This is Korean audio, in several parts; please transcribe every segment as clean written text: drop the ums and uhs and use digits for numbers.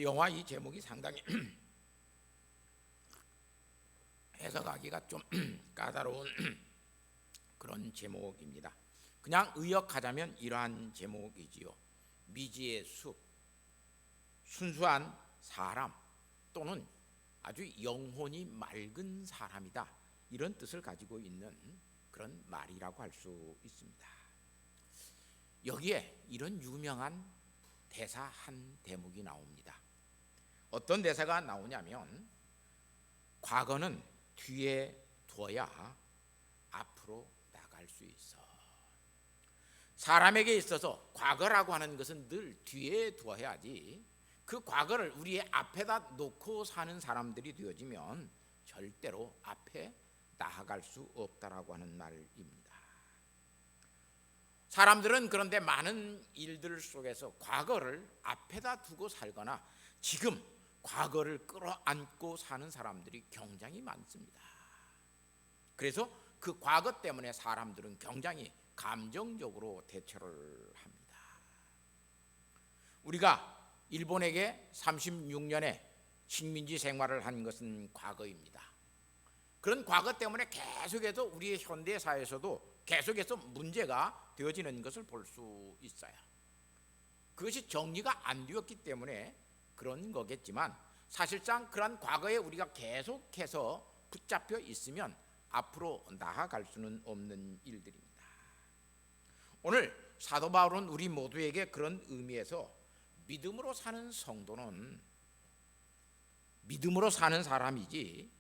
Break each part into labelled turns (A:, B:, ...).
A: 영화 이 제목이 상당히 해석하기가 좀 까다로운 그런 제목입니다. 그냥 의역하자면 이러한 제목이지요. 미지의 숲, 순수한 사람 또는 아주 영혼이 맑은 사람이다, 이런 뜻을 가지고 있는 그런 말이라고 할 수 있습니다. 여기에 이런 유명한 대사 한 대목이 나옵니다. 어떤 대사가 나오냐면, 과거는 뒤에 둬야 앞으로 나갈 수 있어. 사람에게 있어서 과거라고 하는 것은 늘 뒤에 두어야지, 그 과거를 우리의 앞에다 놓고 사는 사람들이 되어지면 절대로 앞에 나아갈 수 없다라고 하는 말입니다. 사람들은 그런데 많은 일들 속에서 과거를 앞에다 두고 살거나 지금 과거를 끌어안고 사는 사람들이 굉장히 많습니다. 그래서 그 과거 때문에 사람들은 굉장히 감정적으로 대처를 합니다. 우리가 일본에게 36년의 식민지 생활을 한 것은 과거입니다. 그런 과거 때문에 계속해서 우리의 현대 사회에서도 계속해서 문제가 되어지는 것을 볼 수 있어요. 그것이 정리가 안 되었기 때문에 그런 거겠지만, 사실상 그런 과거에 우리가 계속해서 붙잡혀 있으면 앞으로 나아갈 수는 없는 일들입니다. 오늘 사도 바울은 우리 모두에게 그런 의미에서 믿음으로 사는 성도는 믿음으로 사는 사람이지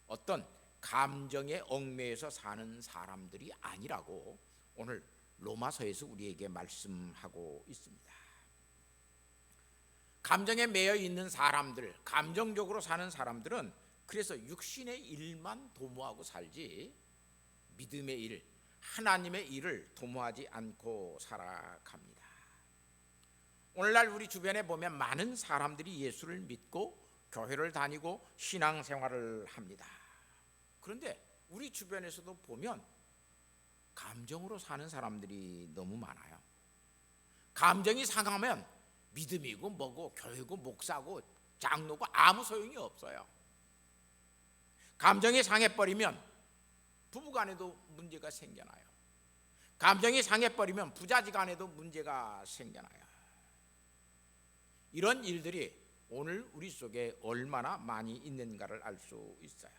A: 어떤 감정에 얽매여서 사는 사람들이 아니라고 오늘 로마서에서 우리에게 말씀하고 있습니다. 감정에 매여 있는 사람들, 감정적으로 사는 사람들은 그래서 육신의 일만 도모하고 살지 믿음의 일, 하나님의 일을 도모하지 않고 살아갑니다. 오늘날 우리 주변에 보면 많은 사람들이 예수를 믿고 교회를 다니고 신앙생활을 합니다. 그런데 우리 주변에서도 보면 감정으로 사는 사람들이 너무 많아요. 감정이 상하면 믿음이고 뭐고 교회고 목사고 장로고 아무 소용이 없어요. 감정이 상해버리면 부부간에도 문제가 생겨나요. 감정이 상해버리면 부자지간에도 문제가 생겨나요. 이런 일들이 오늘 우리 속에 얼마나 많이 있는가를 알 수 있어요.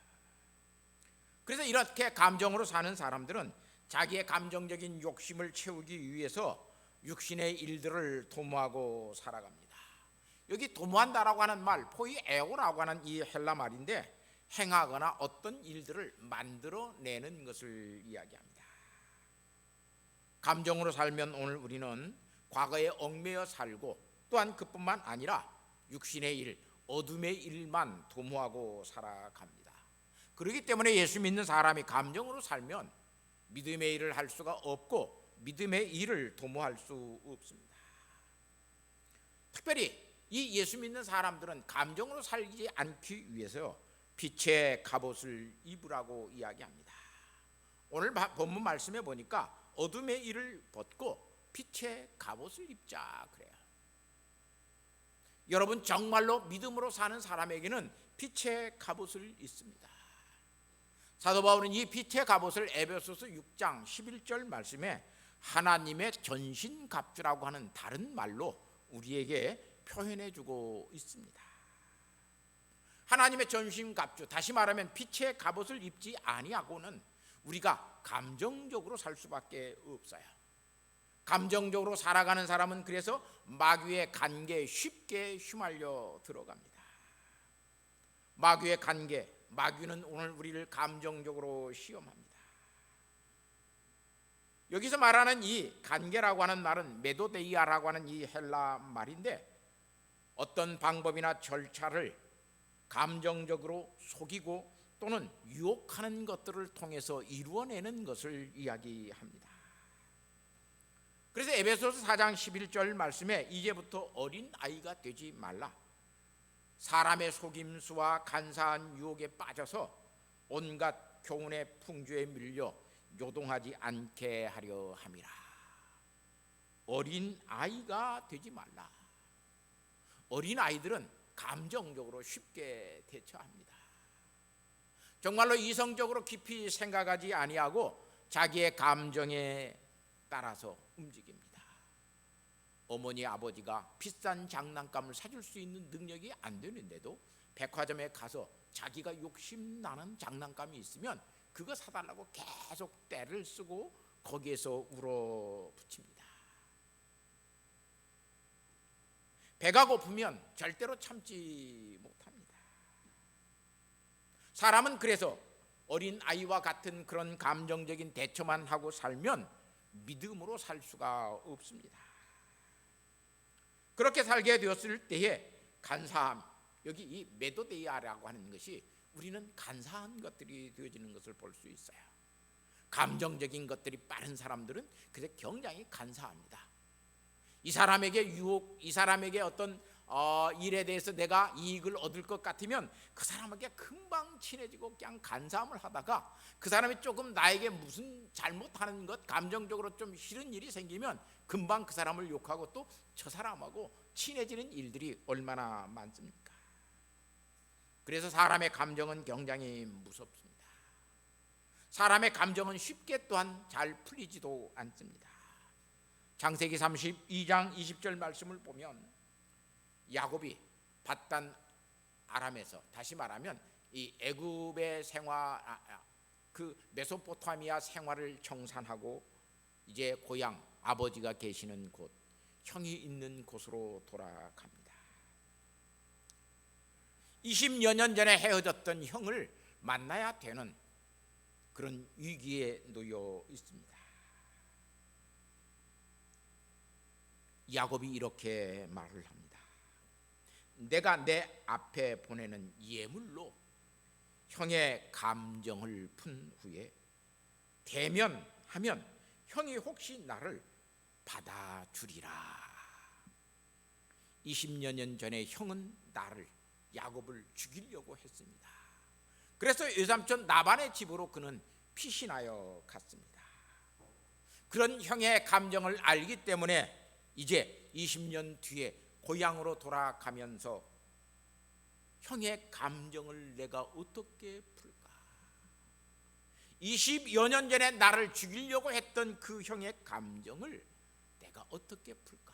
A: 그래서 이렇게 감정으로 사는 사람들은 자기의 감정적인 욕심을 채우기 위해서 육신의 일들을 도모하고 살아갑니다. 여기 도모한다라고 하는 말, 포이에오라고 하는 이 헬라 말인데, 행하거나 어떤 일들을 만들어내는 것을 이야기합니다. 감정으로 살면 오늘 우리는 과거에 얽매여 살고, 또한 그뿐만 아니라 육신의 일, 어둠의 일만 도모하고 살아갑니다. 그렇기 때문에 예수 믿는 사람이 감정으로 살면 믿음의 일을 할 수가 없고 믿음의 일을 도모할 수 없습니다. 특별히 이 예수 믿는 사람들은 감정으로 살지 않기 위해서 빛의 갑옷을 입으라고 이야기합니다. 오늘 본문 말씀에 보니까 어둠의 일을 벗고 빛의 갑옷을 입자 그래요. 여러분, 정말로 믿음으로 사는 사람에게는 빛의 갑옷을 입습니다. 사도 바울은 이 빛의 갑옷을 에베소서 6장 11절 말씀에 하나님의 전신갑주라고 하는 다른 말로 우리에게 표현해주고 있습니다. 하나님의 전신갑주, 다시 말하면 빛의 갑옷을 입지 아니하고는 우리가 감정적으로 살 수밖에 없어요. 감정적으로 살아가는 사람은 그래서 마귀의 관계에 쉽게 휘말려 들어갑니다. 마귀의 관계, 마귀는 오늘 우리를 감정적으로 시험합니다. 여기서 말하는 이 관계라고 하는 말은 메도데이아라고 하는 이 헬라 말인데, 어떤 방법이나 절차를 감정적으로 속이고 또는 유혹하는 것들을 통해서 이루어내는 것을 이야기합니다. 그래서 에베소서 4장 11절 말씀에 이제부터 어린 아이가 되지 말라, 사람의 속임수와 간사한 유혹에 빠져서 온갖 교훈의 풍조에 밀려 요동하지 않게 하려 함이라. 어린 아이가 되지 말라. 어린 아이들은 감정적으로 쉽게 대처합니다. 정말로 이성적으로 깊이 생각하지 아니하고 자기의 감정에 따라서 움직입니다. 어머니 아버지가 비싼 장난감을 사줄 수 있는 능력이 안 되는데도 백화점에 가서 자기가 욕심나는 장난감이 있으면 그거 사달라고 계속 떼를 쓰고 거기에서 울어붙입니다. 배가 고프면 절대로 참지 못합니다. 사람은 그래서 어린 아이와 같은 그런 감정적인 대처만 하고 살면 믿음으로 살 수가 없습니다. 그렇게 살게 되었을 때에 간사함, 여기 이 메도데이아라고 하는 것이 우리는 간사한 것들이 되어지는 것을 볼 수 있어요. 감정적인 것들이 빠른 사람들은 그래서 굉장히 간사합니다. 이 사람에게 유혹, 이 사람에게 어떤 일에 대해서 내가 이익을 얻을 것 같으면 그 사람에게 금방 친해지고 그냥 간사함을 하다가 그 사람이 조금 나에게 무슨 잘못하는 것, 감정적으로 좀 싫은 일이 생기면 금방 그 사람을 욕하고 또 저 사람하고 친해지는 일들이 얼마나 많습니까? 그래서 사람의 감정은 굉장히 무섭습니다. 사람의 감정은 쉽게 또한 잘 풀리지도 않습니다. 창세기 32장 20절 말씀을 보면 야곱이 밧단 아람에서, 다시 말하면 이 애굽의 생활, 그 메소포타미아 생활을 청산하고 이제 고향 아버지가 계시는 곳, 형이 있는 곳으로 돌아갑니다. 20여 년 전에 헤어졌던 형을 만나야 되는 그런 위기에 놓여 있습니다. 야곱이 이렇게 말을 합니다. 내가 내 앞에 보내는 예물로 형의 감정을 푼 후에 대면하면 형이 혹시 나를 받아주리라. 20여 년 전에 형은 나를, 야곱을 죽이려고 했습니다. 그래서 외삼촌 나반의 집으로 그는 피신하여 갔습니다. 그런 형의 감정을 알기 때문에 이제 20년 뒤에 고향으로 돌아가면서 형의 감정을 내가 어떻게 풀까? 20여 년 전에 나를 죽이려고 했던 그 형의 감정을 내가 어떻게 풀까?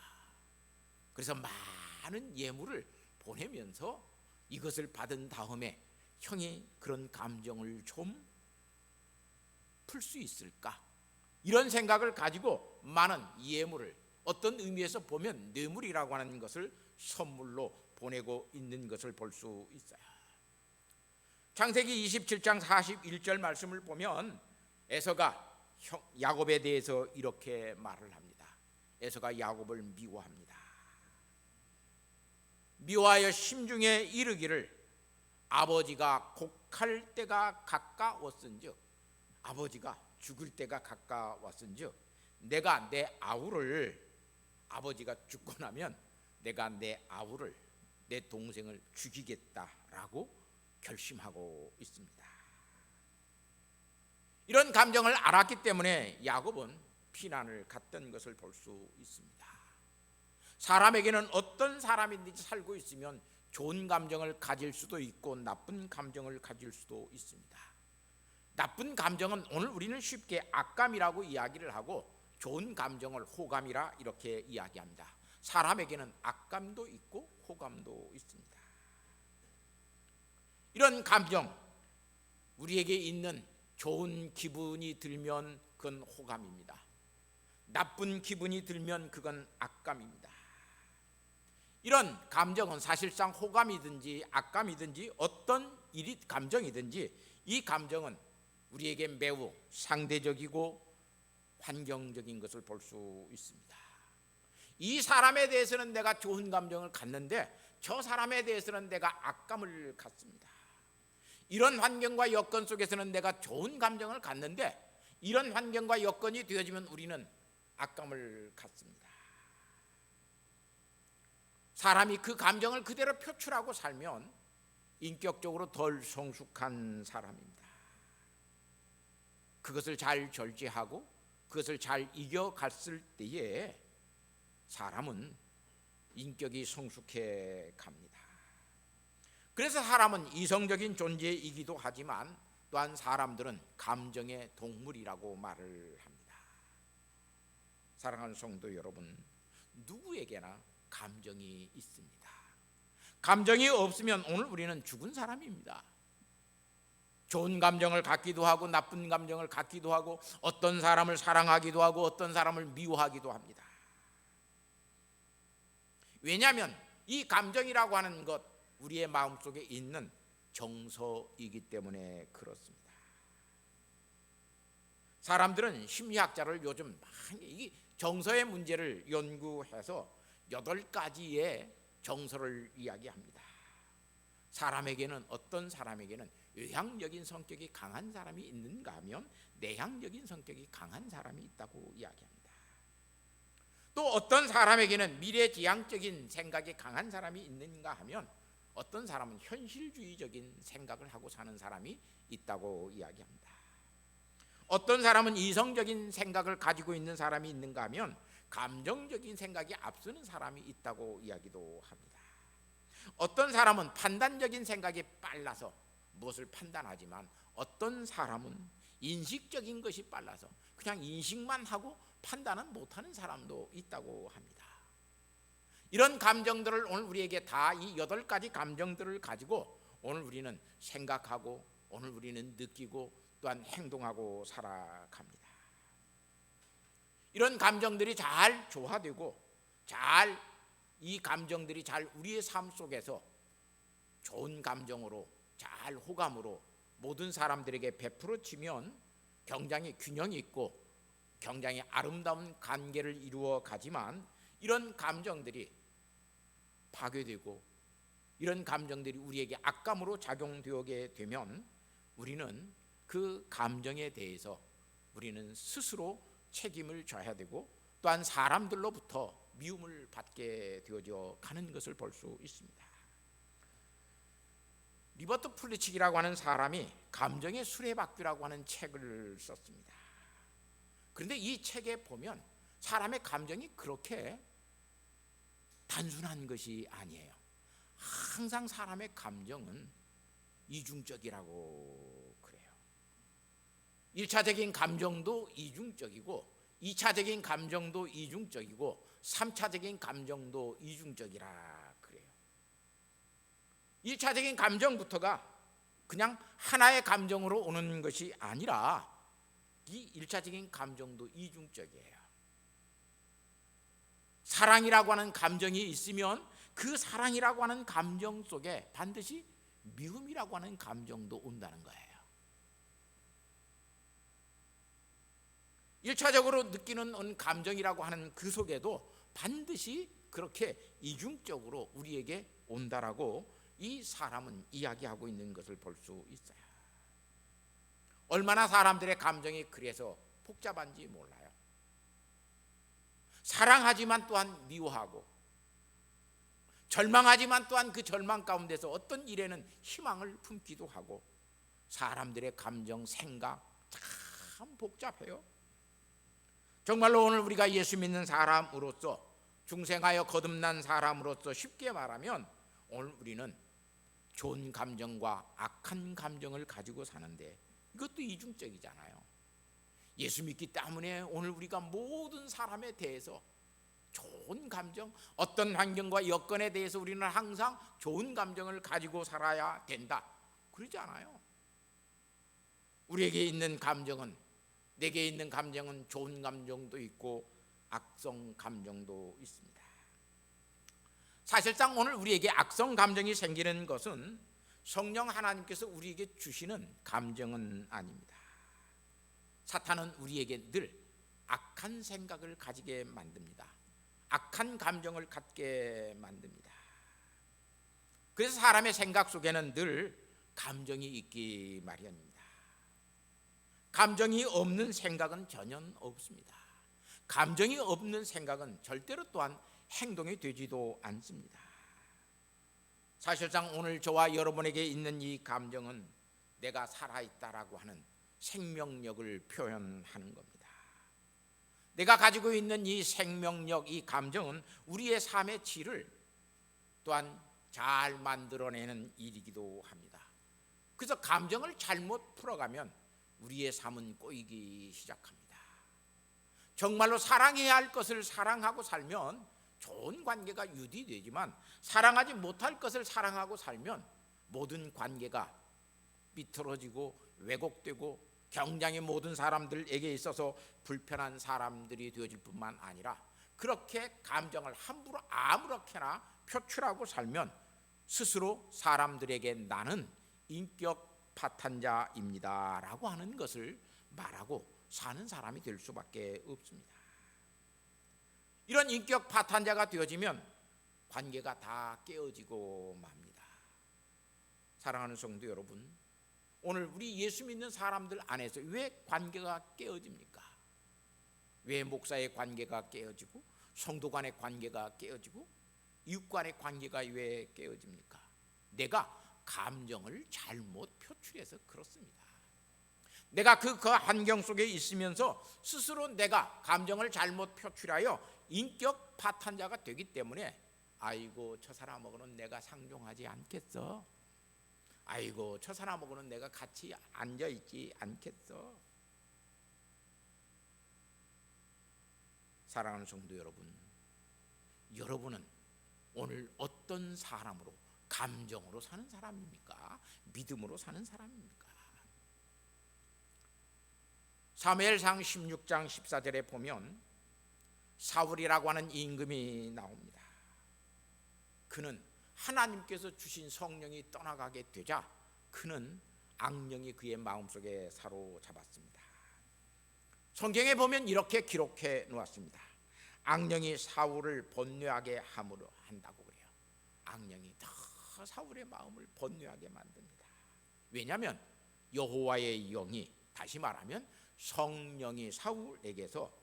A: 그래서 많은 예물을 보내면서 이것을 받은 다음에 형이 그런 감정을 좀 풀 수 있을까? 이런 생각을 가지고 많은 예물을, 어떤 의미에서 보면 뇌물이라고 하는 것을 선물로 보내고 있는 것을 볼 수 있어요. 창세기 27장 41절 말씀을 보면 에서가 야곱에 대해서 이렇게 말을 합니다. 에서가 야곱을 미워합니다. 미워하여 심중에 이르기를 아버지가 곡할 때가 가까웠은즉, 아버지가 죽을 때가 가까웠은즉 내가 내 아우를, 아버지가 죽고 나면 내가 내 아우를, 내 동생을 죽이겠다라고 결심하고 있습니다. 이런 감정을 알았기 때문에 야곱은 피난을 갔던 것을 볼 수 있습니다. 사람에게는 어떤 사람인지 살고 있으면 좋은 감정을 가질 수도 있고 나쁜 감정을 가질 수도 있습니다. 나쁜 감정은 오늘 우리는 쉽게 악감이라고 이야기를 하고 좋은 감정을 호감이라 이렇게 이야기합니다. 사람에게는 악감도 있고 호감도 있습니다. 이런 감정, 우리에게 있는 좋은 기분이 들면 그건 호감입니다. 나쁜 기분이 들면 그건 악감입니다. 이런 감정은 사실상 호감이든지 악감이든지 어떤 일이 감정이든지 이 감정은 우리에게 매우 상대적이고 환경적인 것을 볼 수 있습니다. 이 사람에 대해서는 내가 좋은 감정을 갖는데 저 사람에 대해서는 내가 악감을 갖습니다. 이런 환경과 여건 속에서는 내가 좋은 감정을 갖는데 이런 환경과 여건이 되어지면 우리는 악감을 갖습니다. 사람이 그 감정을 그대로 표출하고 살면 인격적으로 덜 성숙한 사람입니다. 그것을 잘 절제하고 그것을 잘 이겨갔을 때에 사람은 인격이 성숙해 갑니다. 그래서 사람은 이성적인 존재이기도 하지만 또한 사람들은 감정의 동물이라고 말을 합니다. 사랑하는 성도 여러분, 누구에게나 감정이 있습니다. 감정이 없으면 오늘 우리는 죽은 사람입니다. 좋은 감정을 갖기도 하고 나쁜 감정을 갖기도 하고 어떤 사람을 사랑하기도 하고 어떤 사람을 미워하기도 합니다. 왜냐하면 이 감정이라고 하는 것, 우리의 마음속에 있는 정서이기 때문에 그렇습니다. 사람들은 심리학자를 요즘 많이 이 정서의 문제를 연구해서 8가지의 정서를 이야기합니다. 사람에게는, 어떤 사람에게는 외향적인 성격이 강한 사람이 있는가 하면 내향적인 성격이 강한 사람이 있다고 이야기합니다. 또 어떤 사람에게는 미래지향적인 생각이 강한 사람이 있는가 하면 어떤 사람은 현실주의적인 생각을 하고 사는 사람이 있다고 이야기합니다. 어떤 사람은 이성적인 생각을 가지고 있는 사람이 있는가 하면 감정적인 생각이 앞서는 사람이 있다고 이야기도 합니다. 어떤 사람은 판단적인 생각이 빨라서 무엇을 판단하지만 어떤 사람은 인식적인 것이 빨라서 그냥 인식만 하고 판단은 못하는 사람도 있다고 합니다. 이런 감정들을 오늘 우리에게 다 이 8가지 감정들을 가지고 오늘 우리는 생각하고 오늘 우리는 느끼고 또한 행동하고 살아갑니다. 이런 감정들이 잘 조화되고 이 감정들이 잘 우리의 삶 속에서 좋은 감정으로 잘 호감으로 모든 사람들에게 베풀어지면 굉장히 균형 있고 굉장히 아름다운 관계를 이루어 가지만 이런 감정들이 파괴되고 이런 감정들이 우리에게 악감으로 작용되게 되면 우리는 그 감정에 대해서 우리는 스스로 책임을 져야 되고 또한 사람들로부터 미움을 받게 되어져 가는 것을 볼 수 있습니다. 리버트 플리칙이라고 하는 사람이 감정의 수레바퀴라고 하는 책을 썼습니다. 그런데 이 책에 보면 사람의 감정이 그렇게 단순한 것이 아니에요. 항상 사람의 감정은 이중적이라고 그래요. 1차적인 감정도 이중적이고 2차적인 감정도 이중적이고 3차적인 감정도 이중적이라 그래요. 1차적인 감정부터가 그냥 하나의 감정으로 오는 것이 아니라 이 1차적인 감정도 이중적이에요. 사랑이라고 하는 감정이 있으면 그 사랑이라고 하는 감정 속에 반드시 미움이라고 하는 감정도 온다는 거예요. 1차적으로 느끼는 감정이라고 하는 그 속에도 반드시 그렇게 이중적으로 우리에게 온다라고 이 사람은 이야기하고 있는 것을 볼 수 있어요. 얼마나 사람들의 감정이 그래서 복잡한지 몰라요. 사랑하지만 또한 미워하고 절망하지만 또한 그 절망 가운데서 어떤 일에는 희망을 품기도 하고 사람들의 감정, 생각 참 복잡해요. 정말로 오늘 우리가 예수 믿는 사람으로서 중생하여 거듭난 사람으로서 쉽게 말하면 오늘 우리는 좋은 감정과 악한 감정을 가지고 사는데 이것도 이중적이잖아요. 예수 믿기 때문에 오늘 우리가 모든 사람에 대해서 좋은 감정, 어떤 환경과 여건에 대해서 우리는 항상 좋은 감정을 가지고 살아야 된다 그러지 않아요. 우리에게 있는 감정은, 내게 있는 감정은 좋은 감정도 있고 악성 감정도 있습니다. 사실상 오늘 우리에게 악성 감정이 생기는 것은 성령 하나님께서 우리에게 주시는 감정은 아닙니다. 사탄은 우리에게 늘 악한 생각을 가지게 만듭니다. 악한 감정을 갖게 만듭니다. 그래서 사람의 생각 속에는 늘 감정이 있기 마련입니다. 감정이 없는 생각은 전혀 없습니다. 감정이 없는 생각은 절대로 또한 행동이 되지도 않습니다. 사실상 오늘 저와 여러분에게 있는 이 감정은 내가 살아있다라고 하는 생명력을 표현하는 겁니다. 내가 가지고 있는 이 생명력, 이 감정은 우리의 삶의 질을 또한 잘 만들어내는 일이기도 합니다. 그래서 감정을 잘못 풀어가면 우리의 삶은 꼬이기 시작합니다. 정말로 사랑해야 할 것을 사랑하고 살면 좋은 관계가 유지되지만, 사랑하지 못할 것을 사랑하고 살면 모든 관계가 삐뚤어지고 왜곡되고 굉장히 모든 사람들에게 있어서 불편한 사람들이 되어질 뿐만 아니라, 그렇게 감정을 함부로 아무렇게나 표출하고 살면 스스로 사람들에게 나는 인격 파탄자입니다 라고 하는 것을 말하고 사는 사람이 될 수밖에 없습니다. 이런 인격 파탄자가 되어지면 관계가 다 깨어지고 맙니다. 사랑하는 성도 여러분, 오늘 우리 예수 믿는 사람들 안에서 왜 관계가 깨어집니까? 왜 목사의 관계가 깨어지고 성도 간의 관계가 깨어지고 이웃 간의 관계가 왜 깨어집니까? 내가 감정을 잘못 표출해서 그렇습니다. 내가 그 환경 속에 있으면서 스스로 내가 감정을 잘못 표출하여 인격 파탄자가 되기 때문에, 아이고 저 사람하고는 내가 상종하지 않겠어, 아이고 저 사람하고는 내가 같이 앉아있지 않겠어. 사랑하는 성도 여러분, 여러분은 오늘 어떤 사람으로, 감정으로 사는 사람입니까? 믿음으로 사는 사람입니까? 사무엘상 16장 14절에 보면 사울이라고 하는 임금이 나옵니다. 그는 하나님께서 주신 성령이 떠나가게 되자 그는 악령이 그의 마음속에 사로잡았습니다. 성경에 보면 이렇게 기록해 놓았습니다. 악령이 사울을 번뇌하게 함으로 한다고 그래요. 악령이 더 사울의 마음을 번뇌하게 만듭니다. 왜냐하면 여호와의 영이, 다시 말하면 성령이 사울에게서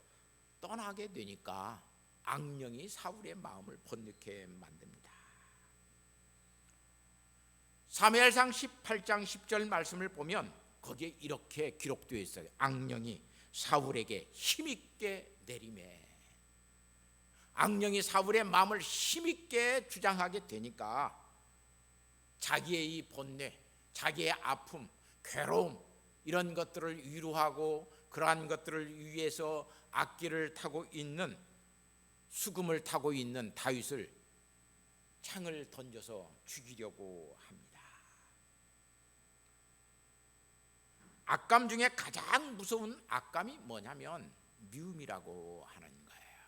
A: 떠나게 되니까 악령이 사울의 마음을 번뇌케 만듭니다. 사무엘상 18장 10절 말씀을 보면 거기에 이렇게 기록되어 있어요. 악령이 사울에게 힘있게 내리매. 악령이 사울의 마음을 힘있게 주장하게 되니까 자기의 이 번뇌, 자기의 아픔, 괴로움, 이런 것들을 위로하고 그러한 것들을 위해서 악기를 타고 있는, 수금을 타고 있는 다윗을 창을 던져서 죽이려고 합니다. 악감 중에 가장 무서운 악감이 뭐냐면 미움이라고 하는 거예요.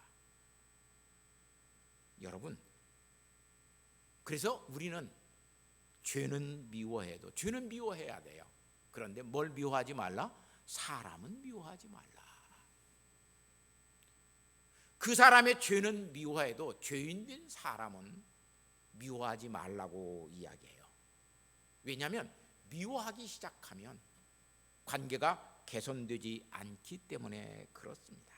A: 여러분, 그래서 우리는 죄는 미워해도, 죄는 미워해야 돼요. 그런데 뭘 미워하지 말라? 사람은 미워하지 말라. 그 사람의 죄는 미워해도 죄인된 사람은 미워하지 말라고 이야기해요. 왜냐하면 미워하기 시작하면 관계가 개선되지 않기 때문에 그렇습니다.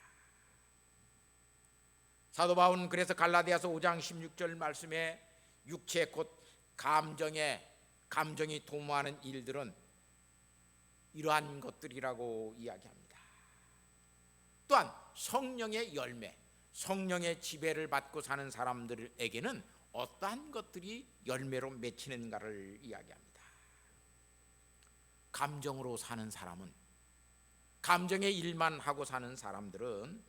A: 사도 바울은 그래서 갈라디아서 5장 16절 말씀에 육체 곧 감정이 도모하는 일들은 이러한 것들이라고 이야기합니다. 또한 성령의 열매, 성령의 지배를 받고 사는 사람들에게는 어떠한 것들이 열매로 맺히는가를 이야기합니다. 감정으로 사는 사람은, 감정의 일만 하고 사는 사람들은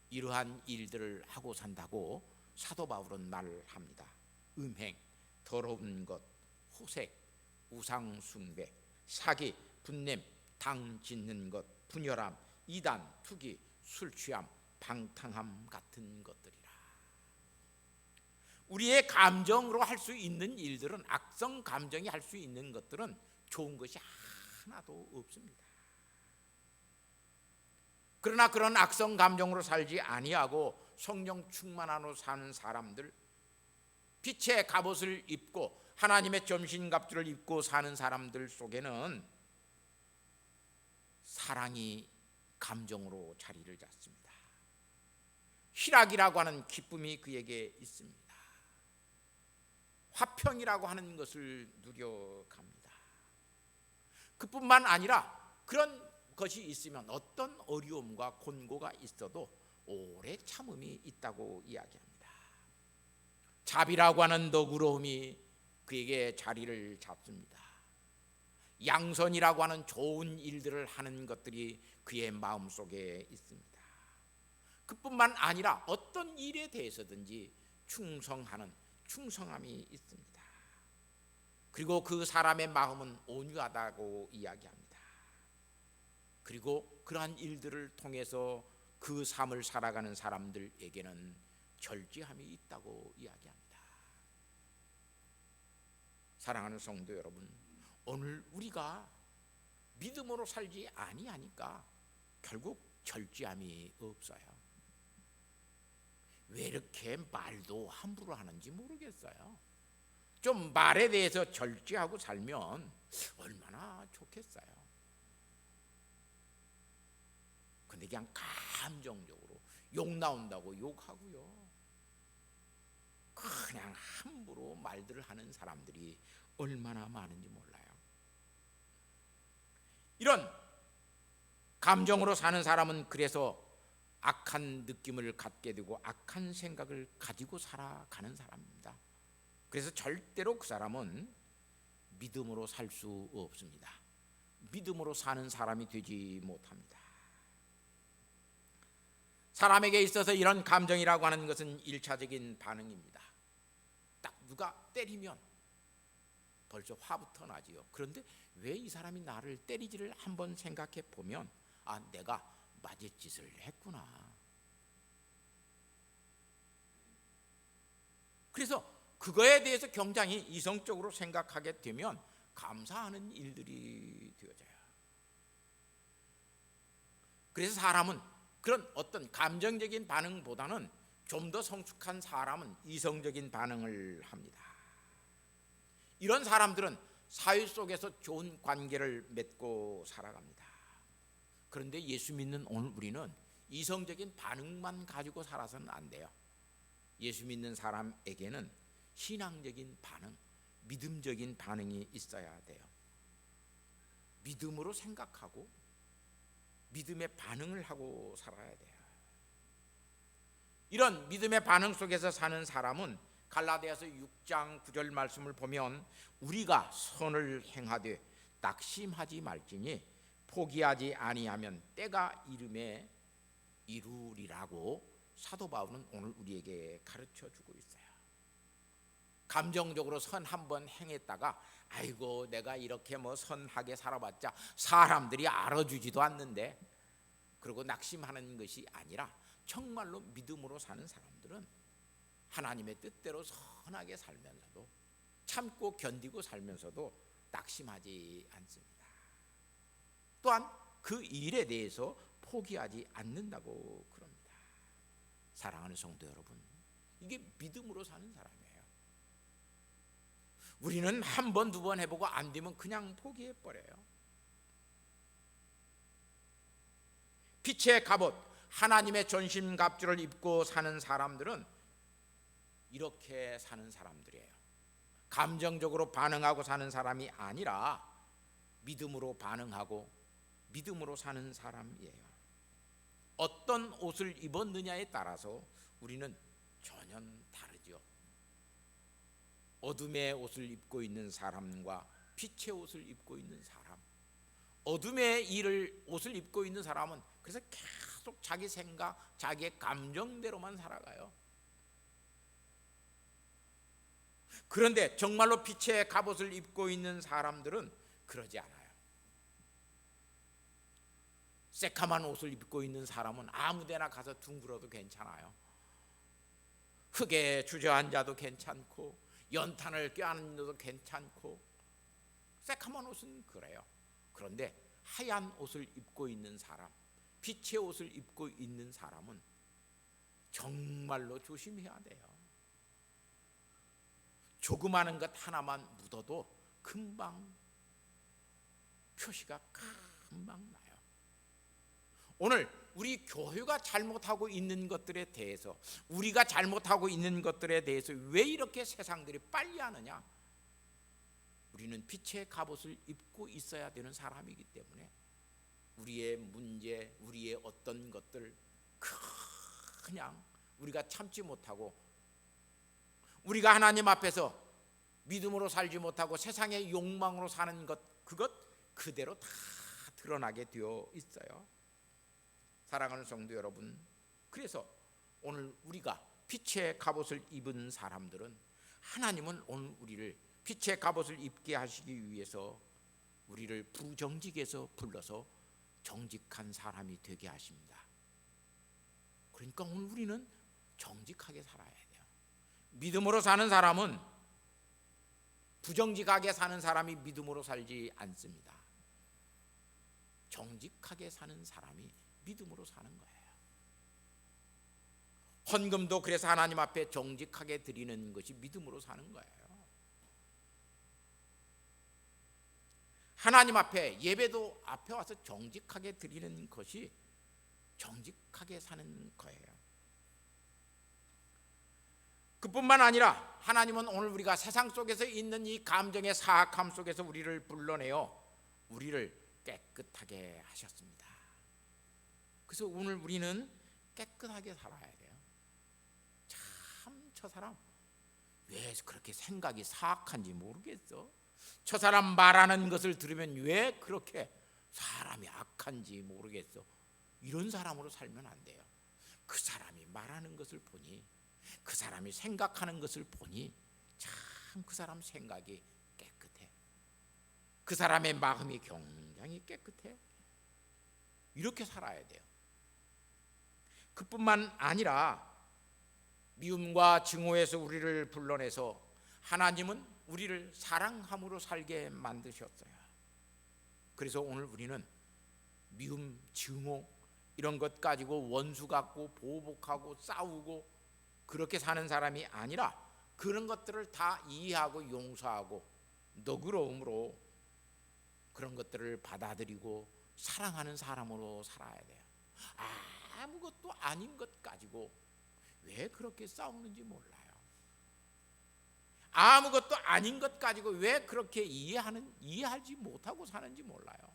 A: 이러한 일들을 하고 산다고 사도 바울은 말합니다. 음행, 더러운 것, 호색, 우상 숭배, 사기, 분냄, 당 짓는 것, 분열함, 이단, 투기, 술 취함, 방탕함 같은 것들이라. 우리의 감정으로 할 수 있는 일들은, 악성 감정이 할 수 있는 것들은 좋은 것이 하나도 없습니다. 그러나 그런 악성 감정으로 살지 아니하고 성령 충만함으로 사는 사람들, 빛의 갑옷을 입고 하나님의 전신갑주를 입고 사는 사람들 속에는 사랑이 감정으로 자리를 잡습니다. 희락이라고 하는 기쁨이 그에게 있습니다. 화평이라고 하는 것을 누려갑니다. 그뿐만 아니라 그런 것이 있으면 어떤 어려움과 곤고가 있어도 오래 참음이 있다고 이야기합니다. 자비라고 하는 너그러움이 그에게 자리를 잡습니다. 양선이라고 하는 좋은 일들을 하는 것들이 그의 마음속에 있습니다. 그뿐만 아니라 어떤 일에 대해서든지 충성함이 있습니다. 그리고 그 사람의 마음은 온유하다고 이야기합니다. 그리고 그러한 일들을 통해서 그 삶을 살아가는 사람들에게는 절제함이 있다고 이야기합니다. 사랑하는 성도 여러분, 오늘 우리가 믿음으로 살지 아니하니까 결국 절제함이 없어요. 왜 이렇게 말도 함부로 하는지 모르겠어요. 좀 말에 대해서 절제하고 살면 얼마나 좋겠어요. 근데 그냥 감정적으로 욕 나온다고 욕하고요, 그냥 함부로 말들을 하는 사람들이 얼마나 많은지 몰라요. 이런 감정으로 사는 사람은 그래서 악한 느낌을 갖게 되고 악한 생각을 가지고 살아가는 사람입니다. 그래서 절대로 그 사람은 믿음으로 살 수 없습니다. 믿음으로 사는 사람이 되지 못합니다. 사람에게 있어서 이런 감정이라고 하는 것은 일차적인 반응입니다. 딱 누가 때리면 벌써 화부터 나지요. 그런데 왜 이 사람이 나를 때리지를 한번 생각해 보면, 아, 내가 맞을 짓을 했구나. 그래서 그거에 대해서 굉장히 이성적으로 생각하게 되면 감사하는 일들이 되어져요. 그래서 사람은 그런 어떤 감정적인 반응보다는 좀 더 성숙한 사람은 이성적인 반응을 합니다. 이런 사람들은 사회 속에서 좋은 관계를 맺고 살아갑니다. 그런데 예수 믿는 오늘 우리는 이성적인 반응만 가지고 살아서는 안 돼요. 예수 믿는 사람에게는 신앙적인 반응, 믿음적인 반응이 있어야 돼요. 믿음으로 생각하고 믿음의 반응을 하고 살아야 돼요. 이런 믿음의 반응 속에서 사는 사람은 갈라디아서 6장 9절 말씀을 보면, 우리가 선을 행하되 낙심하지 말지니 포기하지 아니하면 때가 이름에 이루리라고 사도 바울은 오늘 우리에게 가르쳐 주고 있어요. 감정적으로 선 한번 행했다가 아이고 내가 이렇게 선하게 살아봤자 사람들이 알아주지도 않는데, 그리고 낙심하는 것이 아니라 정말로 믿음으로 사는 사람들은 하나님의 뜻대로 선하게 살면서도, 참고 견디고 살면서도 낙심하지 않습니다. 또한 그 일에 대해서 포기하지 않는다고 그럽니다. 사랑하는 성도 여러분, 이게 믿음으로 사는 사람이에요. 우리는 한 번, 두 번 해보고 안 되면 그냥 포기해버려요. 빛의 갑옷, 하나님의 전신갑주를 입고 사는 사람들은 이렇게 사는 사람들이에요. 감정적으로 반응하고 사는 사람이 아니라 믿음으로 반응하고 믿음으로 사는 사람이에요. 어떤 옷을 입었느냐에 따라서 우리는 전혀 다르죠. 어둠의 옷을 입고 있는 사람과 빛의 옷을 입고 있는 사람, 어둠의 옷을 입고 있는 사람은 그래서 계속 자기 생각, 자기의 감정대로만 살아가요. 그런데 정말로 빛의 갑옷을 입고 있는 사람들은 그러지 않아요. 새카만 옷을 입고 있는 사람은 아무데나 가서 둥글어도 괜찮아요. 흙에 주저앉아도 괜찮고 연탄을 껴안아도 괜찮고, 새카만 옷은 그래요. 그런데 하얀 옷을 입고 있는 사람, 빛의 옷을 입고 있는 사람은 정말로 조심해야 돼요. 조그마한 것 하나만 묻어도 금방 표시가 금방 나요. 오늘 우리 교회가 잘못하고 있는 것들에 대해서, 우리가 잘못하고 있는 것들에 대해서 왜 이렇게 세상들이 빨리 하느냐? 우리는 빛의 갑옷을 입고 있어야 되는 사람이기 때문에 우리의 문제, 우리의 어떤 것들 그냥 우리가 참지 못하고 우리가 하나님 앞에서 믿음으로 살지 못하고 세상의 욕망으로 사는 것, 그것 그대로 다 드러나게 되어 있어요. 사랑하는 성도 여러분, 그래서 오늘 우리가 빛의 갑옷을 입은 사람들은 하나님은 오늘 우리를 빛의 갑옷을 입게 하시기 위해서 우리를 부정직에서 불러서 정직한 사람이 되게 하십니다. 그러니까 오늘 우리는 정직하게 살아야 돼요. 믿음으로 사는 사람은 부정직하게 사는 사람이 믿음으로 살지 않습니다. 정직하게 사는 사람이 믿음으로 사는 거예요. 헌금도 그래서 하나님 앞에 정직하게 드리는 것이 믿음으로 사는 거예요. 하나님 앞에 예배도 앞에 와서 정직하게 드리는 것이 정직하게 사는 거예요. 그뿐만 아니라 하나님은 오늘 우리가 세상 속에서 있는 이 감정의 사악함 속에서 우리를 불러내어 우리를 깨끗하게 하셨습니다. 그래서 오늘 우리는 깨끗하게 살아야 돼요. 참 저 사람 왜 그렇게 생각이 사악한지 모르겠어. 저 사람 말하는 것을 들으면 왜 그렇게 사람이 악한지 모르겠어. 이런 사람으로 살면 안 돼요. 그 사람이 말하는 것을 보니, 그 사람이 생각하는 것을 보니 참 그 사람 생각이 깨끗해. 그 사람의 마음이 굉장히 깨끗해. 이렇게 살아야 돼요. 그뿐만 아니라 미움과 증오에서 우리를 불러내서 하나님은 우리를 사랑함으로 살게 만드셨어요. 그래서 오늘 우리는 미움, 증오 이런 것 가지고 원수 갖고 보복하고 싸우고 그렇게 사는 사람이 아니라 그런 것들을 다 이해하고 용서하고 너그러움으로 그런 것들을 받아들이고 사랑하는 사람으로 살아야 돼요. 아무것도 아닌 것 가지고 왜 그렇게 싸우는지 몰라요. 아무것도 아닌 것 가지고 왜 그렇게 이해하지 못하고 사는지 몰라요.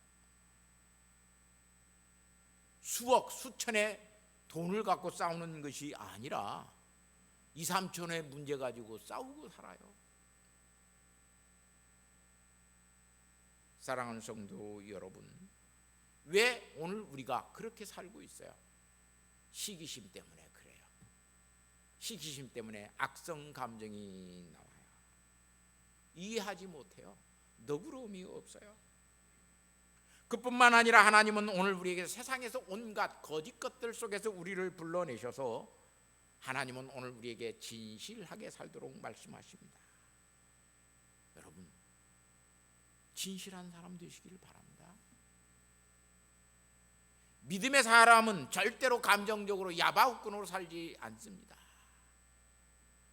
A: 수억 수천의 돈을 갖고 싸우는 것이 아니라 2, 3천의 문제 가지고 싸우고 살아요. 사랑하는 성도 여러분, 왜 오늘 우리가 그렇게 살고 있어요? 시기심 때문에 그래요. 시기심 때문에 악성 감정이 나와요. 이해하지 못해요. 너그러움이 없어요. 그뿐만 아니라 하나님은 오늘 우리에게 세상에서 온갖 거짓 것들 속에서 우리를 불러내셔서 하나님은 오늘 우리에게 진실하게 살도록 말씀하십니다. 여러분, 진실한 사람 되시길 바랍니다. 믿음의 사람은 절대로 감정적으로 야바웃꾼으로 살지 않습니다.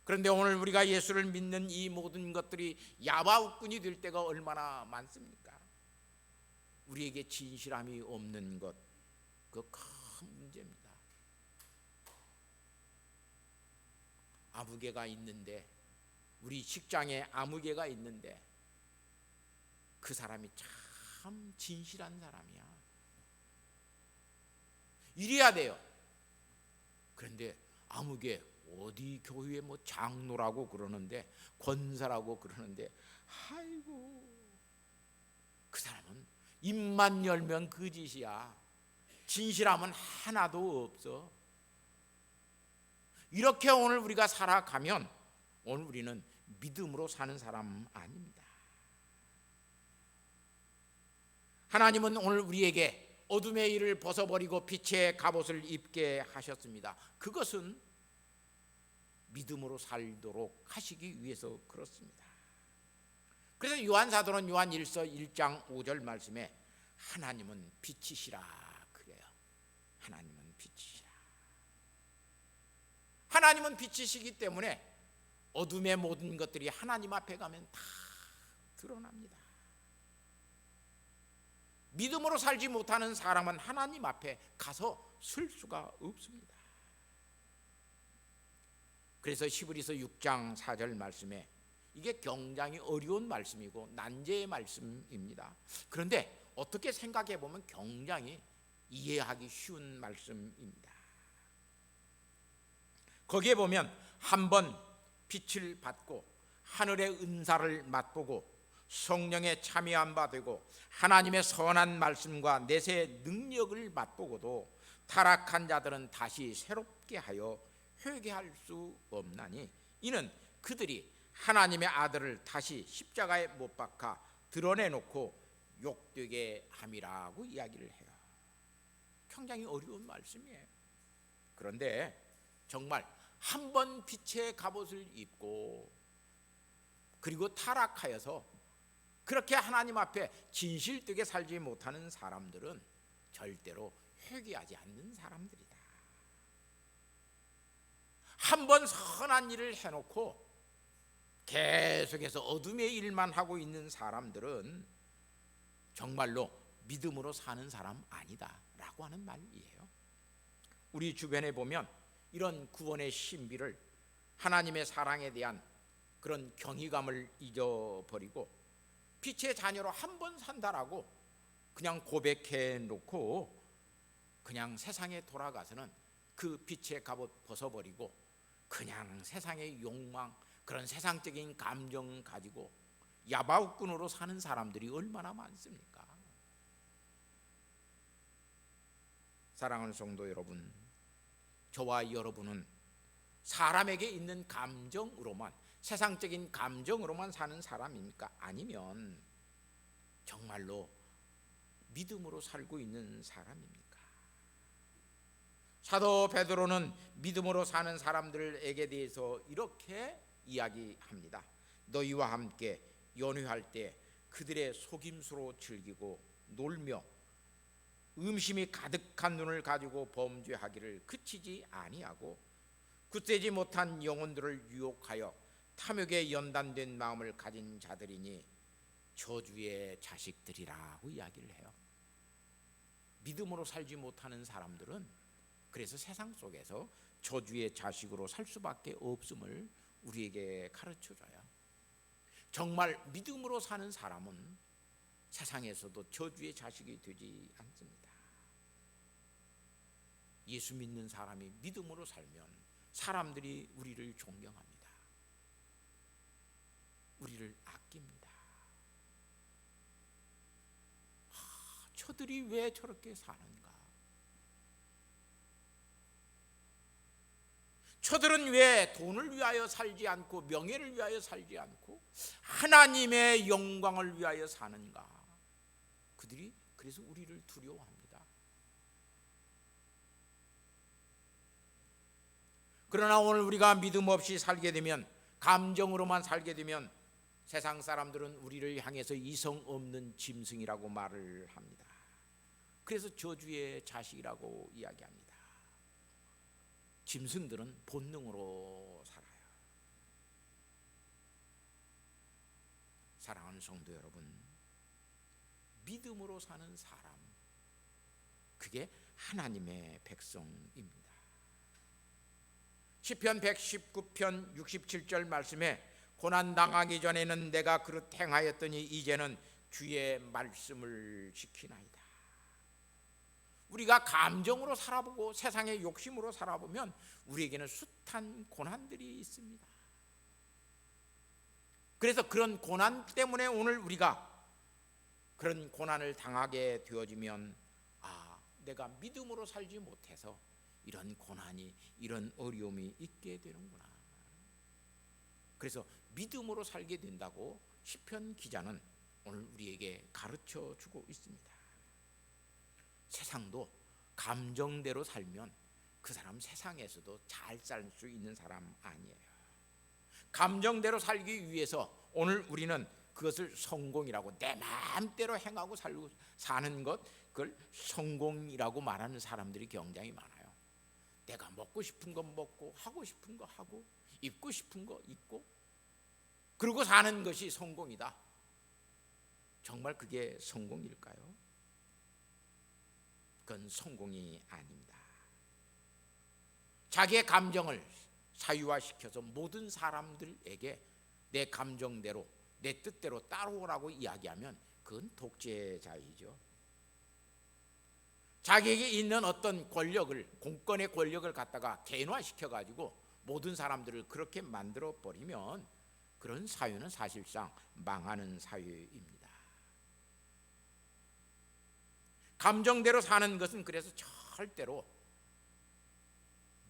A: 그런데 오늘 우리가 예수를 믿는 이 모든 것들이 야바웃꾼이 될 때가 얼마나 많습니까? 우리에게 진실함이 없는 것, 그 큰 문제입니다. 아무개가 있는데, 우리 직장에 아무개가 있는데 그 사람이 참 진실한 사람이야. 이래야 돼요. 그런데 아무개 어디 교회 뭐 장로라고 그러는데 권사라고 그러는데 아이고 그 사람은 입만 열면 거짓이야. 진실함은 하나도 없어. 이렇게 오늘 우리가 살아가면 오늘 우리는 믿음으로 사는 사람 아닙니다. 하나님은 오늘 우리에게 어둠의 일을 벗어버리고 빛의 갑옷을 입게 하셨습니다. 그것은 믿음으로 살도록 하시기 위해서 그렇습니다. 그래서 요한 사도는 요한 1서 1장 5절 말씀에 하나님은 빛이시라 그래요. 하나님은 빛이시라. 하나님은 빛이시기 때문에 어둠의 모든 것들이 하나님 앞에 가면 다 드러납니다. 믿음으로 살지 못하는 사람은 하나님 앞에 가서 설 수가 없습니다. 그래서 히브리서 6장 4절 말씀에 이게 굉장히 어려운 말씀이고 난제의 말씀입니다. 그런데 어떻게 생각해 보면 굉장히 이해하기 쉬운 말씀입니다. 거기에 보면 한 번 빛을 받고 하늘의 은사를 맛보고 성령의 참여한 바 되고 하나님의 선한 말씀과 내세의 능력을 맛보고도 타락한 자들은 다시 새롭게 하여 회개할 수 없나니 이는 그들이 하나님의 아들을 다시 십자가에 못 박아 드러내놓고 욕되게 함이라고 이야기를 해요. 굉장히 어려운 말씀이에요. 그런데 정말 한 번 빛의 갑옷을 입고 그리고 타락하여서 그렇게 하나님 앞에 진실되게 살지 못하는 사람들은 절대로 회개하지 않는 사람들이다. 한 번 선한 일을 해놓고 계속해서 어둠의 일만 하고 있는 사람들은 정말로 믿음으로 사는 사람 아니다 라고 하는 말이에요. 우리 주변에 보면 이런 구원의 신비를, 하나님의 사랑에 대한 그런 경이감을 잊어버리고 빛의 자녀로 한 번 산다라고 그냥 고백해 놓고 그냥 세상에 돌아가서는 그 빛의 갑옷 벗어버리고 그냥 세상의 욕망, 그런 세상적인 감정 가지고 야바웃꾼으로 사는 사람들이 얼마나 많습니까? 사랑하는 성도 여러분, 저와 여러분은 사람에게 있는 감정으로만, 세상적인 감정으로만 사는 사람입니까? 아니면 정말로 믿음으로 살고 있는 사람입니까? 사도 베드로는 믿음으로 사는 사람들에게 대해서 이렇게 이야기합니다. 너희와 함께 연회할 때 그들의 속임수로 즐기고 놀며 음심이 가득한 눈을 가지고 범죄하기를 그치지 아니하고 굳세지 못한 영혼들을 유혹하여 탐욕에 연단된 마음을 가진 자들이니 저주의 자식들이라고 이야기를 해요. 믿음으로 살지 못하는 사람들은 그래서 세상 속에서 저주의 자식으로 살 수밖에 없음을 우리에게 가르쳐줘요. 정말 믿음으로 사는 사람은 세상에서도 저주의 자식이 되지 않습니다. 예수 믿는 사람이 믿음으로 살면 사람들이 우리를 존경합니다. 우리를 아낍니다. 저들이 왜 저렇게 사는가? 저들은 왜 돈을 위하여 살지 않고 명예를 위하여 살지 않고 하나님의 영광을 위하여 사는가? 그들이 그래서 우리를 두려워합니다. 그러나 오늘 우리가 믿음 없이 살게 되면, 감정으로만 살게 되면 세상 사람들은 우리를 향해서 이성 없는 짐승이라고 말을 합니다. 그래서 저주의 자식이라고 이야기합니다. 짐승들은 본능으로 살아요. 사랑하는 성도 여러분, 믿음으로 사는 사람, 그게 하나님의 백성입니다. 시편 119편 67절 말씀에 고난 당하기 전에는 내가 그릇 행하였더니 이제는 주의 말씀을 지키나이다. 우리가 감정으로 살아보고 세상의 욕심으로 살아보면 우리에게는 숱한 고난들이 있습니다. 그래서 그런 고난 때문에 오늘 우리가 그런 고난을 당하게 되어지면 내가 믿음으로 살지 못해서 이런 고난이, 이런 어려움이 있게 되는구나. 그래서 믿음으로 살게 된다고 시편 기자는 오늘 우리에게 가르쳐 주고 있습니다. 세상도 감정대로 살면 그 사람 세상에서도 잘 살 수 있는 사람 아니에요. 감정대로 살기 위해서 오늘 우리는 그것을 성공이라고, 내 마음대로 행하고 사는 것, 그걸 성공이라고 말하는 사람들이 굉장히 많아요. 내가 먹고 싶은 거 먹고 하고 싶은 거 하고 입고 싶은 거 입고 그러고 사는 것이 성공이다. 정말 그게 성공일까요? 그건 성공이 아닙니다. 자기의 감정을 사유화시켜서 모든 사람들에게 내 감정대로, 내 뜻대로 따라오라고 이야기하면 그건 독재자이죠. 자기에게 있는 어떤 권력을, 공권의 권력을 갖다가 개인화시켜가지고 모든 사람들을 그렇게 만들어 버리면 그런 사회는 사실상 망하는 사회입니다. 감정대로 사는 것은 그래서 절대로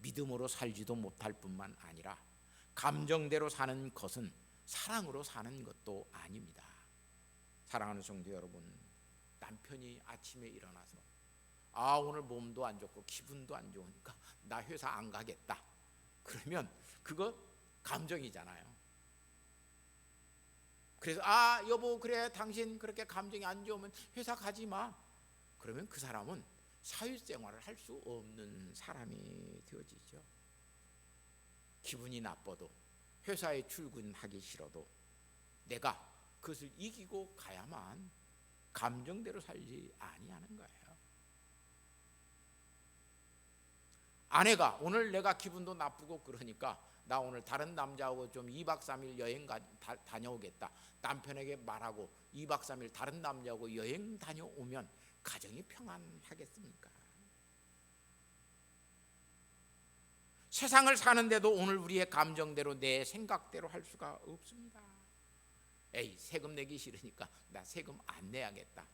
A: 믿음으로 살지도 못할 뿐만 아니라 감정대로 사는 것은 사랑으로 사는 것도 아닙니다. 사랑하는 성도 여러분, 남편이 아침에 일어나서 오늘 몸도 안 좋고 기분도 안 좋으니까 나 회사 안 가겠다, 그러면 그거 감정이잖아요. 그래서 여보, 그래 당신 그렇게 감정이 안 좋으면 회사 가지 마, 그러면 그 사람은 사회생활을 할 수 없는 사람이 되어지죠. 기분이 나빠도 회사에 출근하기 싫어도 내가 그것을 이기고 가야만 감정대로 살지 아니하는 거예요. 아내가 오늘 내가 기분도 나쁘고 그러니까 나 오늘 다른 남자하고 좀 2박 3일 여행 다녀오겠다, 남편에게 말하고 2박 3일 다른 남자하고 여행 다녀오면 가정이 평안하겠습니까? 세상을 사는데도 오늘 우리의 감정대로 내 생각대로 할 수가 없습니다. 세금 내기 싫으니까 나 세금 안 내야겠다,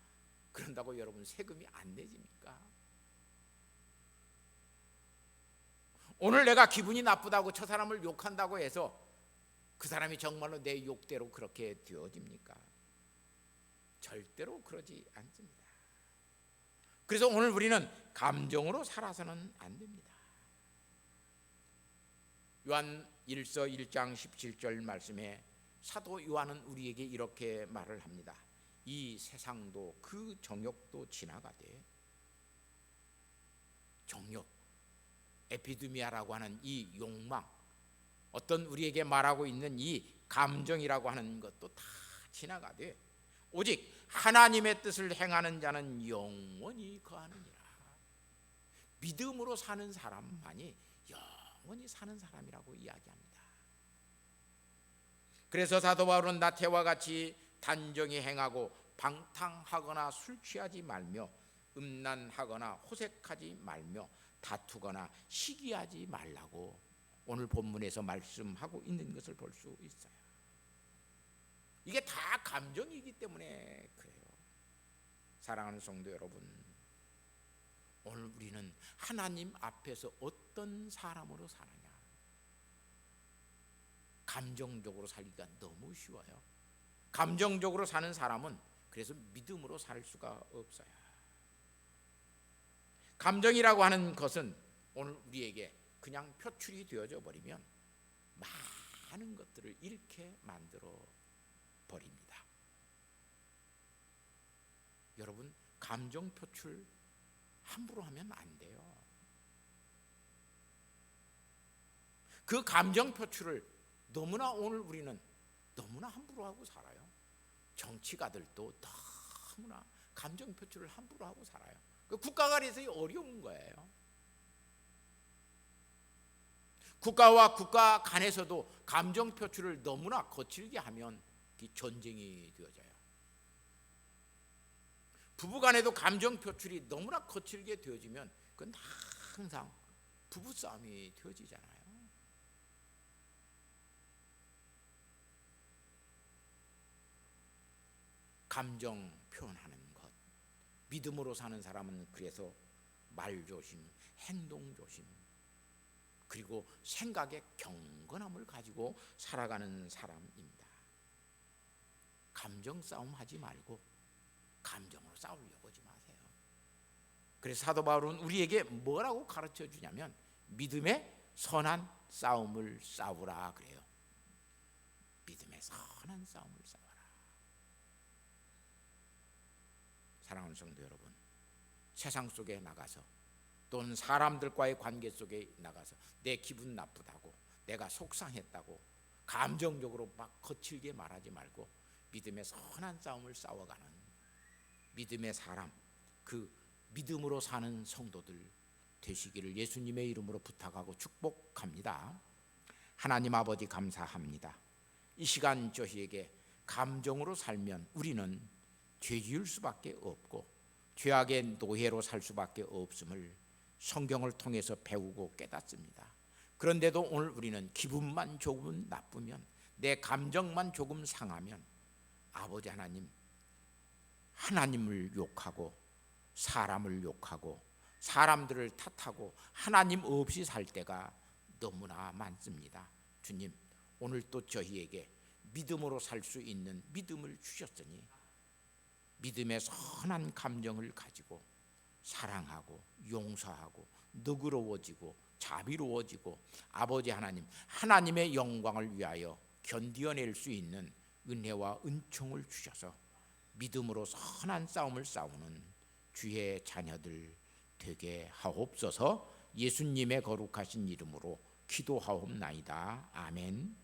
A: 그런다고 여러분 세금이 안 내집니까? 오늘 내가 기분이 나쁘다고 저 사람을 욕한다고 해서 그 사람이 정말로 내 욕대로 그렇게 되어집니까? 절대로 그러지 않습니다. 그래서 오늘 우리는 감정으로 살아서는 안 됩니다. 요한 1서 1장 17절 말씀에 사도 요한은 우리에게 이렇게 말을 합니다. 이 세상도 그 정욕도 지나가되, 정욕, 에피드미아라고 하는 이 욕망, 어떤 우리에게 말하고 있는 이 감정이라고 하는 것도 다 지나가되 오직 하나님의 뜻을 행하는 자는 영원히 거하느니라. 믿음으로 사는 사람만이 영원히 사는 사람이라고 이야기합니다. 그래서 사도 바울은 나태와 같이 단정히 행하고 방탕하거나 술 취하지 말며 음란하거나 호색하지 말며 다투거나 시기하지 말라고 오늘 본문에서 말씀하고 있는 것을 볼 수 있어요. 이게 다 감정이기 때문에 그래요. 사랑하는 성도 여러분, 오늘 우리는 하나님 앞에서 어떤 사람으로 사느냐? 감정적으로 살기가 너무 쉬워요. 감정적으로 사는 사람은 그래서 믿음으로 살 수가 없어요. 감정이라고 하는 것은 오늘 우리에게 그냥 표출이 되어져 버리면 많은 것들을 잃게 만들어 버립니다. 여러분, 감정 표출 함부로 하면 안 돼요. 그 감정 표출을 너무나 오늘 우리는 너무나 함부로 하고 살아요. 정치가들도 너무나 감정 표출을 함부로 하고 살아요. 국가 간에서 어려운 거예요. 국가와 국가 간에서도 감정 표출을 너무나 거칠게 하면 전쟁이 되어져요. 부부 간에도 감정 표출이 너무나 거칠게 되어지면 그건 항상 부부싸움이 되어지잖아요. 감정 표현하는 것, 믿음으로 사는 사람은 그래서 말조심, 행동조심, 그리고 생각의 경건함을 가지고 살아가는 사람입니다. 감정 싸움 하지 말고 감정으로 싸우려고 하지 마세요. 그래서 사도 바울은 우리에게 뭐라고 가르쳐 주냐면 믿음의 선한 싸움을 싸우라 그래요. 믿음의 선한 싸움을 싸워라. 사랑하는 성도 여러분, 세상 속에 나가서 또는 사람들과의 관계 속에 나가서 내 기분 나쁘다고, 내가 속상했다고 감정적으로 막 거칠게 말하지 말고 믿음의 선한 싸움을 싸워가는 믿음의 사람, 그 믿음으로 사는 성도들 되시기를 예수님의 이름으로 부탁하고 축복합니다. 하나님 아버지 감사합니다. 이 시간 저희에게 감정으로 살면 우리는 죄 지을 수밖에 없고 죄악의 노예로 살 수밖에 없음을 성경을 통해서 배우고 깨닫습니다. 그런데도 오늘 우리는 기분만 조금 나쁘면, 내 감정만 조금 상하면 아버지 하나님, 하나님을 욕하고 사람을 욕하고 사람들을 탓하고 하나님 없이 살 때가 너무나 많습니다. 주님, 오늘 또 저희에게 믿음으로 살 수 있는 믿음을 주셨으니 믿음의 선한 감정을 가지고 사랑하고 용서하고 너그러워지고 자비로워지고 아버지 하나님, 하나님의 영광을 위하여 견디어낼 수 있는 은혜와 은총을 주셔서 믿음으로 선한 싸움을 싸우는 주의 자녀들 되게 하옵소서. 예수님의 거룩하신 이름으로 기도하옵나이다. 아멘.